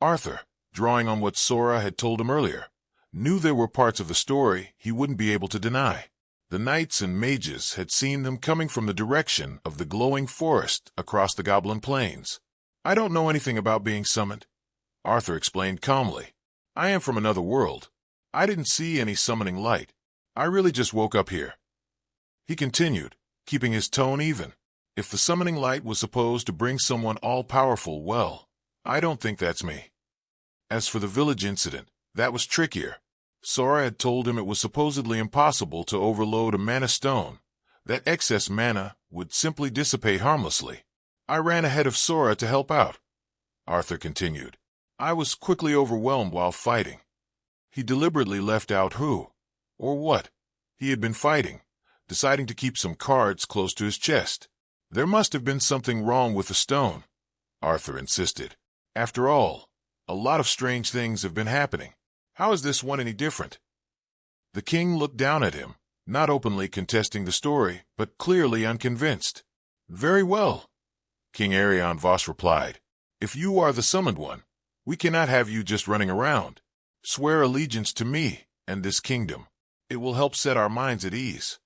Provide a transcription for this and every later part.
Arthur, drawing on what Sora had told him earlier, knew there were parts of the story he wouldn't be able to deny. The knights and mages had seen them coming from the direction of the glowing forest across the Goblin Plains. "I don't know anything about being summoned," Arthur explained calmly. "I am from another world. I didn't see any summoning light. I really just woke up here." He continued, keeping his tone even. "If the summoning light was supposed to bring someone all-powerful, well, I don't think that's me." As for the village incident, that was trickier. Sora had told him it was supposedly impossible to overload a mana stone, that excess mana would simply dissipate harmlessly. "I ran ahead of Sora to help out," Arthur continued. "I was quickly overwhelmed while fighting." He deliberately left out who, or what, he had been fighting, deciding to keep some cards close to his chest. "There must have been something wrong with the stone," Arthur insisted. "After all, a lot of strange things have been happening. How is this one any different?" The king looked down at him, not openly contesting the story, but clearly unconvinced. "Very well," King Arion Voss replied. "If you are the summoned one, we cannot have you just running around. Swear allegiance to me and this kingdom. It will help set our minds at ease."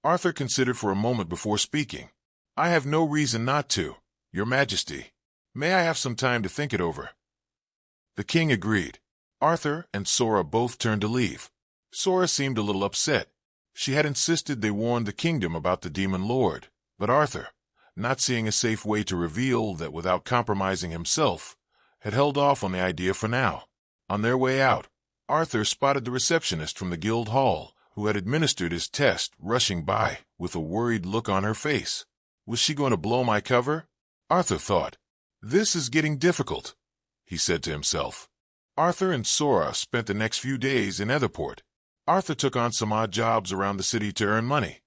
Arthur considered for a moment before speaking. "I have no reason not to, Your Majesty. May I have some time to think it over?" The king agreed. Arthur and Sora both turned to leave. Sora seemed a little upset. She had insisted they warn the kingdom about the Demon Lord, but Arthur, not seeing a safe way to reveal that without compromising himself, had held off on the idea for now. On their way out, Arthur spotted the receptionist from the guild hall, who had administered his test, rushing by with a worried look on her face. Was she going to blow my cover? Arthur thought. "This is getting difficult," he said to himself. Arthur and Sora spent the next few days in Etherport. Arthur took on some odd jobs around the city to earn money,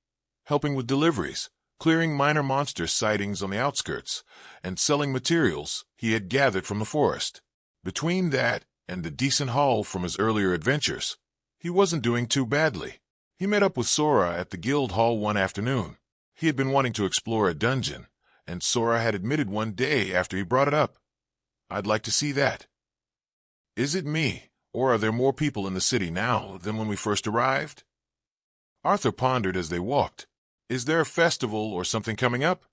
helping with deliveries, clearing minor monster sightings on the outskirts, and selling materials he had gathered from the forest. Between that and the decent haul from his earlier adventures, he wasn't doing too badly. He met up with Sora at the guild hall one afternoon. He had been wanting to explore a dungeon, and Sora had admitted one day after he brought it up, "I'd like to see that." "Is it me, or are there more people in the city now than when we first arrived?" Arthur pondered as they walked. "Is there a festival or something coming up?"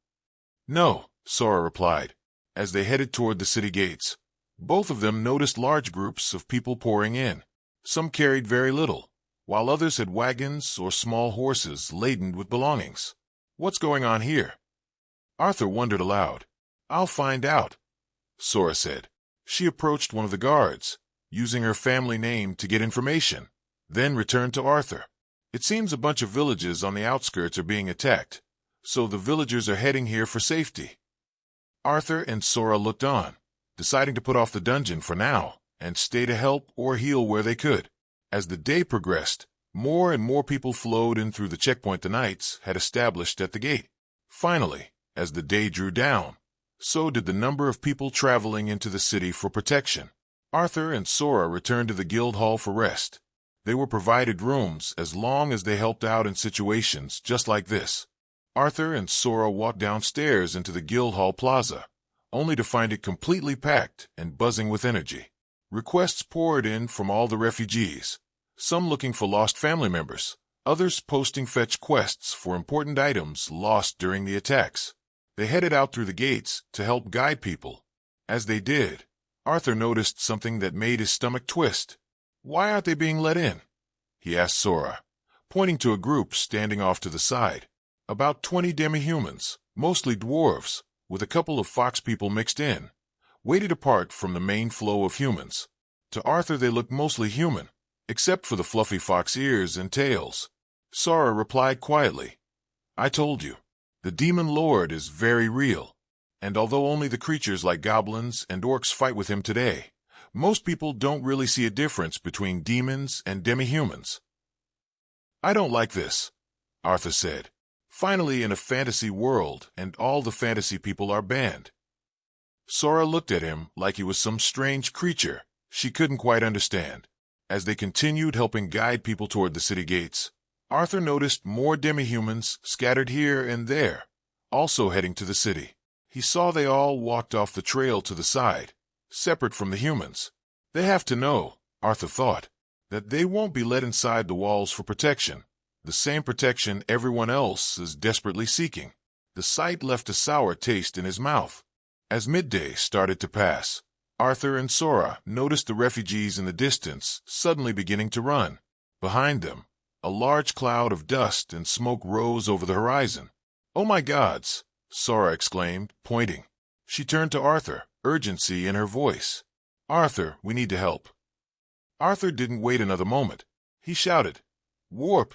"No," Sora replied, as they headed toward the city gates. Both of them noticed large groups of people pouring in. Some carried very little, while others had wagons or small horses laden with belongings. "What's going on here?" Arthur wondered aloud. "I'll find out," Sora said. She approached one of the guards, using her family name to get information, then returned to Arthur. "It seems a bunch of villages on the outskirts are being attacked, so the villagers are heading here for safety." Arthur and Sora looked on, deciding to put off the dungeon for now and stay to help or heal where they could. As the day progressed, more and more people flowed in through the checkpoint the knights had established at the gate. Finally, as the day drew down, so did the number of people traveling into the city for protection. Arthur and Sora returned to the guild hall for rest. They were provided rooms as long as they helped out in situations just like this. Arthur and Sora walked downstairs into the guild hall plaza, only to find it completely packed and buzzing with energy. Requests poured in from all the refugees, some looking for lost family members, others posting fetch quests for important items lost during the attacks. They headed out through the gates to help guide people. As they did, Arthur noticed something that made his stomach twist. "Why aren't they being let in?" he asked Sora, pointing to a group standing off to the side. About 20 demi-humans, mostly dwarves, with a couple of fox people mixed in, waited apart from the main flow of humans. To Arthur they looked mostly human, except for the fluffy fox ears and tails. Sora replied quietly, "I told you. The Demon Lord is very real, and although only the creatures like goblins and orcs fight with him today, most people don't really see a difference between demons and demi-humans." "I don't like this," Arthur said. "Finally in a fantasy world, and all the fantasy people are banned." Sora looked at him like he was some strange creature she couldn't quite understand. As they continued helping guide people toward the city gates, Arthur noticed more demi-humans scattered here and there, also heading to the city. He saw they all walked off the trail to the side, separate from the humans. They have to know, Arthur thought, that they won't be let inside the walls for protection, the same protection everyone else is desperately seeking. The sight left a sour taste in his mouth. As midday started to pass, Arthur and Sora noticed the refugees in the distance suddenly beginning to run. Behind them, a large cloud of dust and smoke rose over the horizon. "Oh my gods!" Sora exclaimed, pointing. She turned to Arthur, urgency in her voice. "Arthur, we need to help." Arthur didn't wait another moment. He shouted, "Warp!"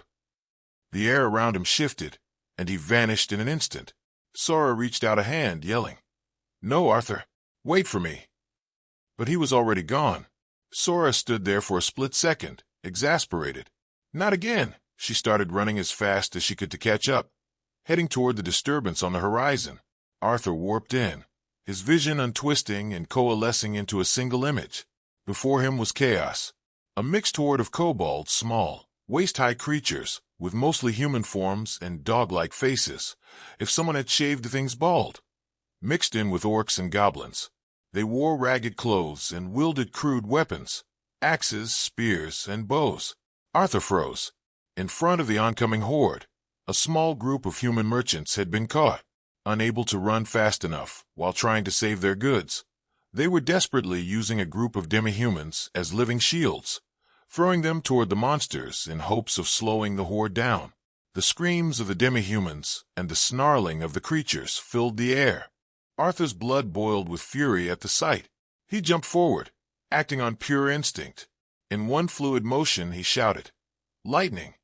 The air around him shifted, and he vanished in an instant. Sora reached out a hand, yelling, "No, Arthur! Wait for me!" But he was already gone. Sora stood there for a split second, exasperated. "Not again!" She started running as fast as she could to catch up, heading toward the disturbance on the horizon. Arthur warped in, his vision untwisting and coalescing into a single image. Before him was chaos, a mixed horde of kobolds, small, waist-high creatures, with mostly human forms and dog-like faces, if someone had shaved the things bald. Mixed in with orcs and goblins. They wore ragged clothes and wielded crude weapons, axes, spears, and bows. Arthur froze. In front of the oncoming horde, a small group of human merchants had been caught, unable to run fast enough while trying to save their goods. They were desperately using a group of demi-humans as living shields, throwing them toward the monsters in hopes of slowing the horde down. The screams of the demi-humans and the snarling of the creatures filled the air. Arthur's blood boiled with fury at the sight. He jumped forward, acting on pure instinct. In one fluid motion he shouted, "Lightning!"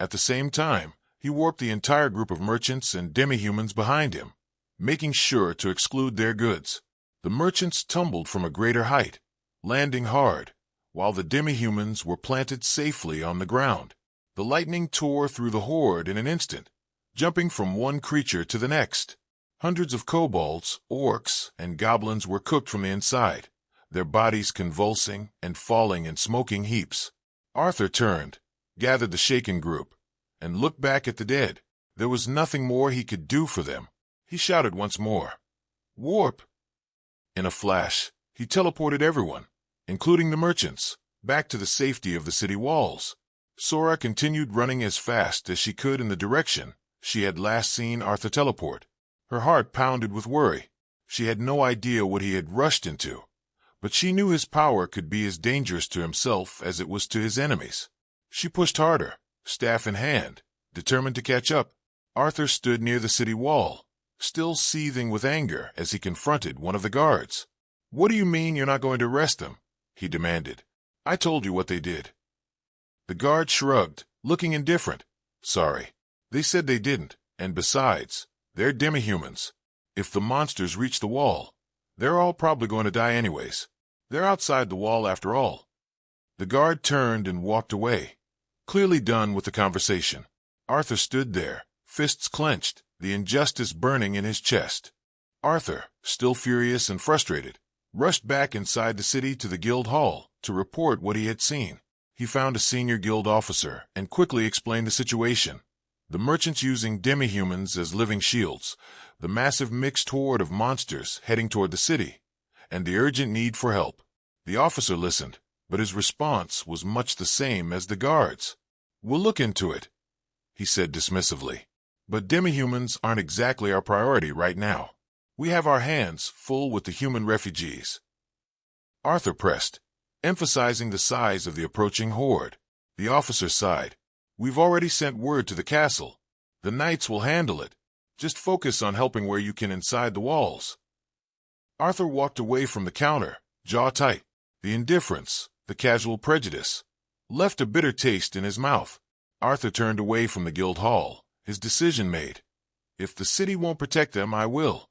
At the same time, he warped the entire group of merchants and demi-humans behind him, making sure to exclude their goods. The merchants tumbled from a greater height, landing hard, while the demi-humans were planted safely on the ground. The lightning tore through the horde in an instant, jumping from one creature to the next. Hundreds of kobolds, orcs, and goblins were cooked from the inside, their bodies convulsing and falling in smoking heaps. Arthur turned, gathered the shaken group, and looked back at the dead. There was nothing more he could do for them. He shouted once more, "Warp!" In a flash, he teleported everyone, including the merchants, back to the safety of the city walls. Sora continued running as fast as she could in the direction she had last seen Arthur teleport. Her heart pounded with worry. She had no idea what he had rushed into, but she knew his power could be as dangerous to himself as it was to his enemies. She pushed harder, staff in hand, determined to catch up. Arthur stood near the city wall, still seething with anger as he confronted one of the guards. "What do you mean you're not going to arrest them?" he demanded. "I told you what they did." The guard shrugged, looking indifferent. "Sorry. They said they didn't, and besides, they're demi-humans. If the monsters reach the wall, they're all probably going to die anyways. They're outside the wall after all." The guard turned and walked away, clearly done with the conversation. Arthur stood there, fists clenched, the injustice burning in his chest. Arthur, still furious and frustrated, rushed back inside the city to the guild hall to report what he had seen. He found a senior guild officer and quickly explained the situation. The merchants using demi-humans as living shields, the massive mixed horde of monsters heading toward the city, and the urgent need for help. The officer listened, but his response was much the same as the guards. "We'll look into it," he said dismissively. "But demi-humans aren't exactly our priority right now. We have our hands full with the human refugees." Arthur pressed, emphasizing the size of the approaching horde. The officer sighed. "We've already sent word to the castle. The knights will handle it. Just focus on helping where you can inside the walls." Arthur walked away from the counter, jaw tight. The indifference, the casual prejudice, left a bitter taste in his mouth. Arthur turned away from the guild hall, his decision made. If the city won't protect them, I will.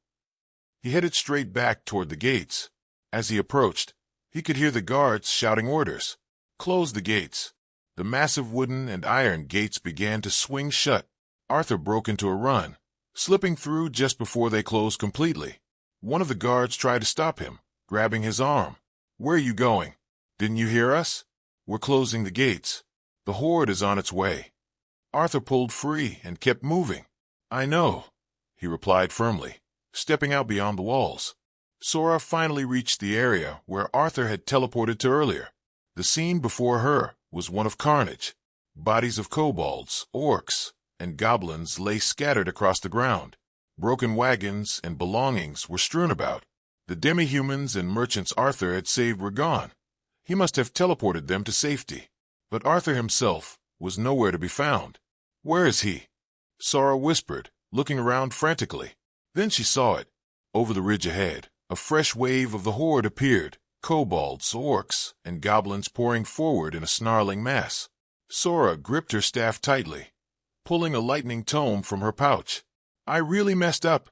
He headed straight back toward the gates. As he approached, he could hear the guards shouting orders. "Close the gates." The massive wooden and iron gates began to swing shut. Arthur broke into a run, slipping through just before they closed completely. One of the guards tried to stop him, grabbing his arm. "Where are you going? Didn't you hear us? We're closing the gates. The horde is on its way." Arthur pulled free and kept moving. "I know," he replied firmly, stepping out beyond the walls. Sora finally reached the area where Arthur had teleported to earlier. The scene before her was one of carnage. Bodies of kobolds, orcs, and goblins lay scattered across the ground. Broken wagons and belongings were strewn about. The demi-humans and merchants Arthur had saved were gone. He must have teleported them to safety. But Arthur himself was nowhere to be found. "Where is he?" Sora whispered, looking around frantically. Then she saw it. Over the ridge ahead, a fresh wave of the horde appeared, kobolds, orcs, and goblins pouring forward in a snarling mass. Sora gripped her staff tightly, pulling a lightning tome from her pouch. "I really messed up,"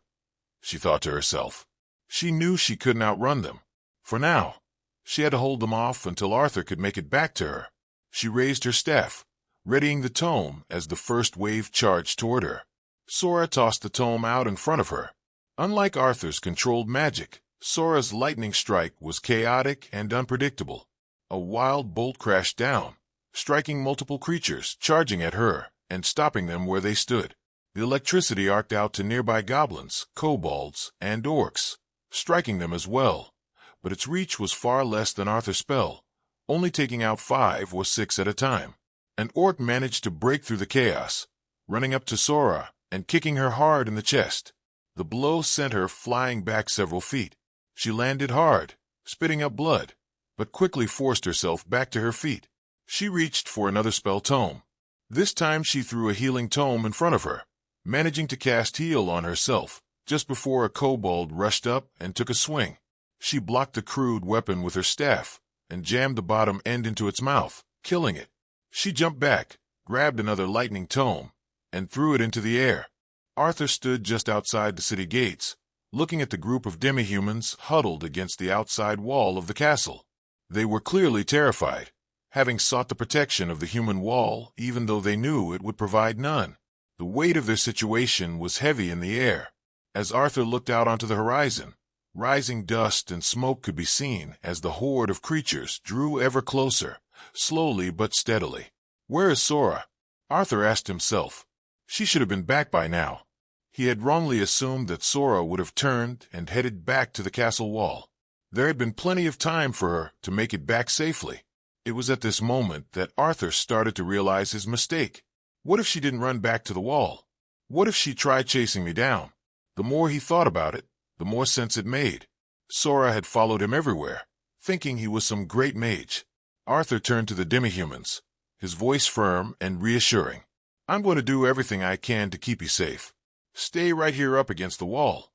she thought to herself. She knew she couldn't outrun them. For now, she had to hold them off until Arthur could make it back to her. She raised her staff, readying the tome as the first wave charged toward her. Sora tossed the tome out in front of her. Unlike Arthur's controlled magic, Sora's lightning strike was chaotic and unpredictable. A wild bolt crashed down, striking multiple creatures, charging at her, and stopping them where they stood. The electricity arced out to nearby goblins, kobolds, and orcs, striking them as well, but its reach was far less than Arthur's spell, only taking out 5 or 6 at a time. An orc managed to break through the chaos, running up to Sora and kicking her hard in the chest. The blow sent her flying back several feet. She landed hard, spitting up blood, but quickly forced herself back to her feet. She reached for another spell tome. This time she threw a healing tome in front of her, managing to cast heal on herself just before a kobold rushed up and took a swing. She blocked the crude weapon with her staff and jammed the bottom end into its mouth, killing it. She jumped back, grabbed another lightning tome, and threw it into the air. Arthur stood just outside the city gates, looking at the group of demi-humans huddled against the outside wall of the castle. They were clearly terrified, having sought the protection of the human wall even though they knew it would provide none. The weight of their situation was heavy in the air. As Arthur looked out onto the horizon, rising dust and smoke could be seen as the horde of creatures drew ever closer, slowly but steadily. "Where is Sora?" Arthur asked himself. She should have been back by now. He had wrongly assumed that Sora would have turned and headed back to the castle wall. There had been plenty of time for her to make it back safely. It was at this moment that Arthur started to realize his mistake. What if she didn't run back to the wall? What if she tried chasing me down? The more he thought about it, the more sense it made. Sora had followed him everywhere, thinking he was some great mage. Arthur turned to the demi-humans, his voice firm and reassuring. "I'm going to do everything I can to keep you safe. Stay right here up against the wall."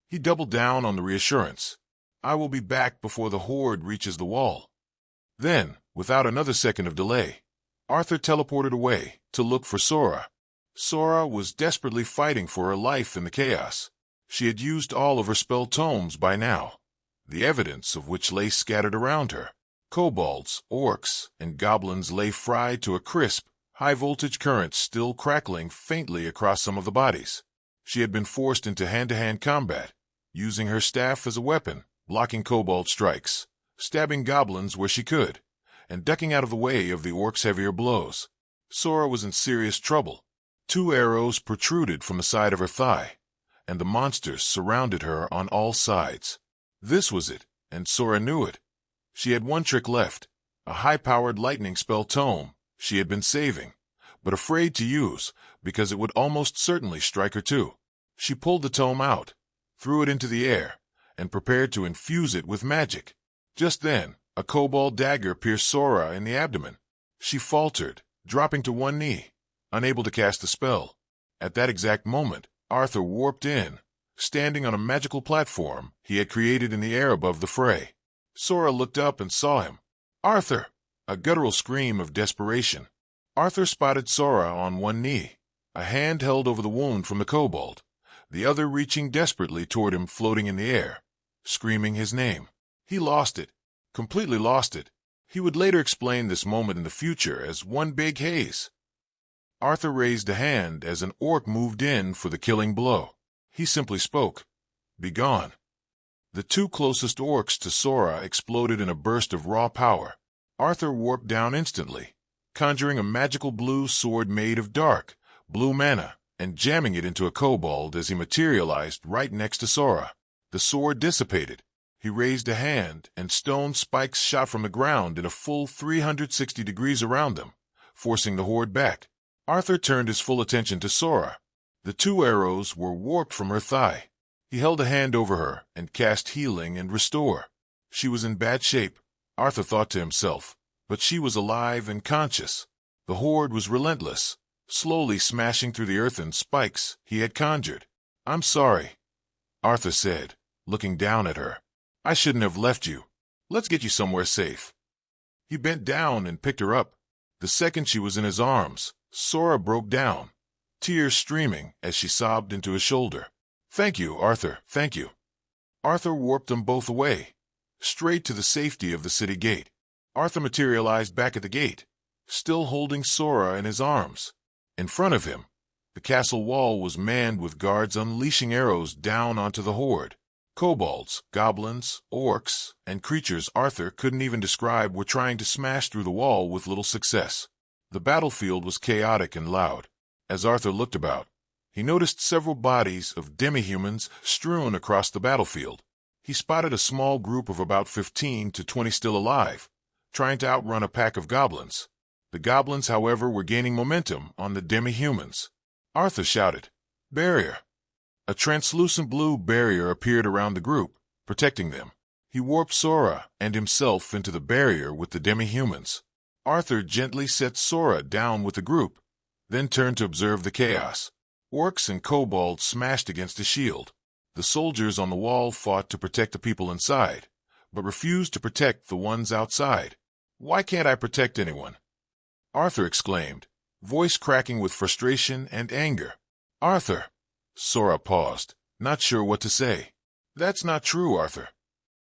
He doubled down on the reassurance. "I will be back before the horde reaches the wall." Then, without another second of delay, Arthur teleported away to look for Sora. Sora was desperately fighting for her life in the chaos. She had used all of her spell tomes by now, the evidence of which lay scattered around her. Kobolds, orcs, and goblins lay fried to a crisp, high-voltage current still crackling faintly across some of the bodies. She had been forced into hand-to-hand combat, using her staff as a weapon, blocking kobold strikes, stabbing goblins where she could, and ducking out of the way of the orcs' heavier blows. Sora was in serious trouble. 2 arrows protruded from the side of her thigh, and the monsters surrounded her on all sides. This was it, and Sora knew it. She had one trick left, a high-powered lightning spell tome she had been saving, but afraid to use because it would almost certainly strike her too. She pulled the tome out, threw it into the air, and prepared to infuse it with magic. Just then, a kobold dagger pierced Sora in the abdomen. She faltered, dropping to one knee, unable to cast the spell. At that exact moment, Arthur warped in, standing on a magical platform he had created in the air above the fray. Sora looked up and saw him. "Arthur!" A guttural scream of desperation. Arthur spotted Sora on one knee, a hand held over the wound from the kobold, the other reaching desperately toward him, floating in the air, screaming his name. He lost it, completely lost it. He would later explain this moment in the future as one big haze. Arthur raised a hand as an orc moved in for the killing blow. He simply spoke, "Begone." The 2 closest orcs to Sora exploded in a burst of raw power. Arthur warped down instantly, conjuring a magical blue sword made of dark, blue mana, and jamming it into a kobold as he materialized right next to Sora. The sword dissipated. He raised a hand, and stone spikes shot from the ground in a full 360 degrees around them, forcing the horde back. Arthur turned his full attention to Sora. The 2 arrows were warped from her thigh. He held a hand over her and cast Healing and Restore. She was in bad shape, Arthur thought to himself, but she was alive and conscious. The horde was relentless, slowly smashing through the earthen spikes he had conjured. "I'm sorry," Arthur said, looking down at her. "I shouldn't have left you. Let's get you somewhere safe." He bent down and picked her up. The second she was in his arms, Sora broke down, tears streaming as she sobbed into his shoulder. "Thank you, Arthur, thank you." Arthur warped them both away, straight to the safety of the city gate. Arthur materialized back at the gate, still holding Sora in his arms. In front of him, the castle wall was manned with guards unleashing arrows down onto the horde. Kobolds, goblins, orcs, and creatures Arthur couldn't even describe were trying to smash through the wall with little success. The battlefield was chaotic and loud. As Arthur looked about, he noticed several bodies of demi-humans strewn across the battlefield. He spotted a small group of about 15 to 20 still alive, trying to outrun a pack of goblins. The goblins, however, were gaining momentum on the demi-humans. Arthur shouted, "Barrier!" A translucent blue barrier appeared around the group, protecting them. He warped Sora and himself into the barrier with the demi-humans. Arthur gently set Sora down with the group, then turned to observe the chaos. Orcs and kobolds smashed against the shield. The soldiers on the wall fought to protect the people inside, but refused to protect the ones outside. "Why can't I protect anyone?" Arthur exclaimed, voice cracking with frustration and anger. "Arthur!" Sora paused, not sure what to say. "That's not true, Arthur."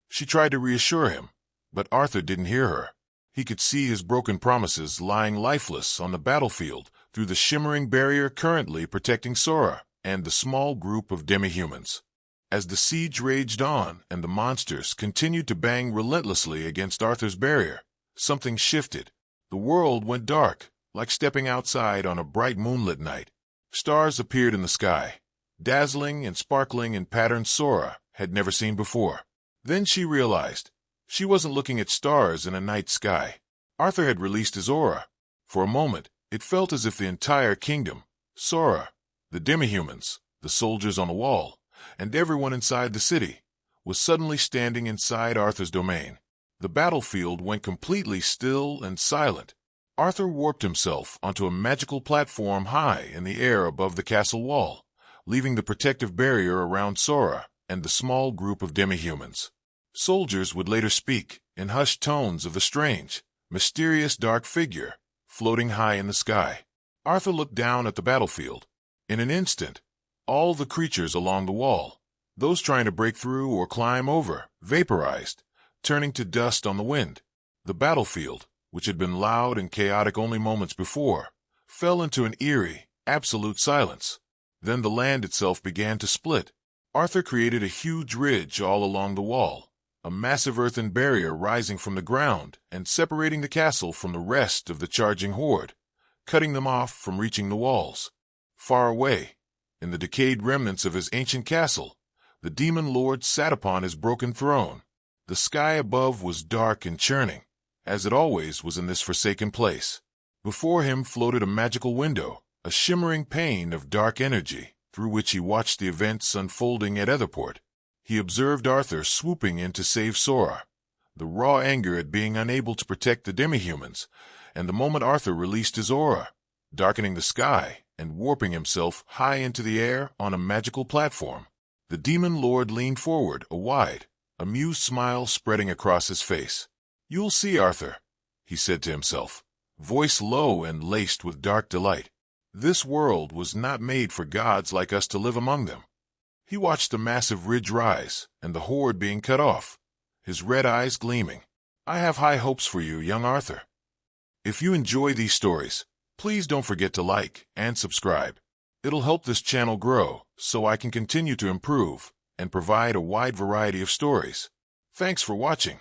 She tried to reassure him, but Arthur didn't hear her. He could see his broken promises lying lifeless on the battlefield through the shimmering barrier currently protecting Sora and the small group of demi-humans. As the siege raged on and the monsters continued to bang relentlessly against Arthur's barrier, something shifted. The world went dark, like stepping outside on a bright moonlit night. Stars appeared in the sky, dazzling and sparkling in patterns Sora had never seen before. Then she realized she wasn't looking at stars in a night sky. Arthur had released his aura. For a moment, it felt as if the entire kingdom, Sora, the demi-humans, the soldiers on the wall, and everyone inside the city, was suddenly standing inside Arthur's domain. The battlefield went completely still and silent. Arthur warped himself onto a magical platform high in the air above the castle wall, leaving the protective barrier around Sora and the small group of demi-humans. Soldiers would later speak in hushed tones of the strange, mysterious dark figure floating high in the sky. Arthur looked down at the battlefield. In an instant, all the creatures along the wall, those trying to break through or climb over, vaporized, turning to dust on the wind. The battlefield, which had been loud and chaotic only moments before, fell into an eerie, absolute silence. Then the land itself began to split. Arthur created a huge ridge all along the wall, a massive earthen barrier rising from the ground and separating the castle from the rest of the charging horde, cutting them off from reaching the walls. Far away, in the decayed remnants of his ancient castle, the demon lord sat upon his broken throne. The sky above was dark and churning, as it always was in this forsaken place. Before him floated a magical window, a shimmering pane of dark energy, through which he watched the events unfolding at Etherport. He observed Arthur swooping in to save Sora, the raw anger at being unable to protect the demi-humans, and the moment Arthur released his aura, darkening the sky and warping himself high into the air on a magical platform. The demon lord leaned forward, a wide, amused smile spreading across his face. "You'll see, Arthur," he said to himself, voice low and laced with dark delight. "This world was not made for gods like us to live among them." He watched the massive ridge rise and the horde being cut off, his red eyes gleaming. "I have high hopes for you, young Arthur." If you enjoy these stories, please don't forget to like and subscribe. It'll help this channel grow so I can continue to improve and provide a wide variety of stories. Thanks for watching.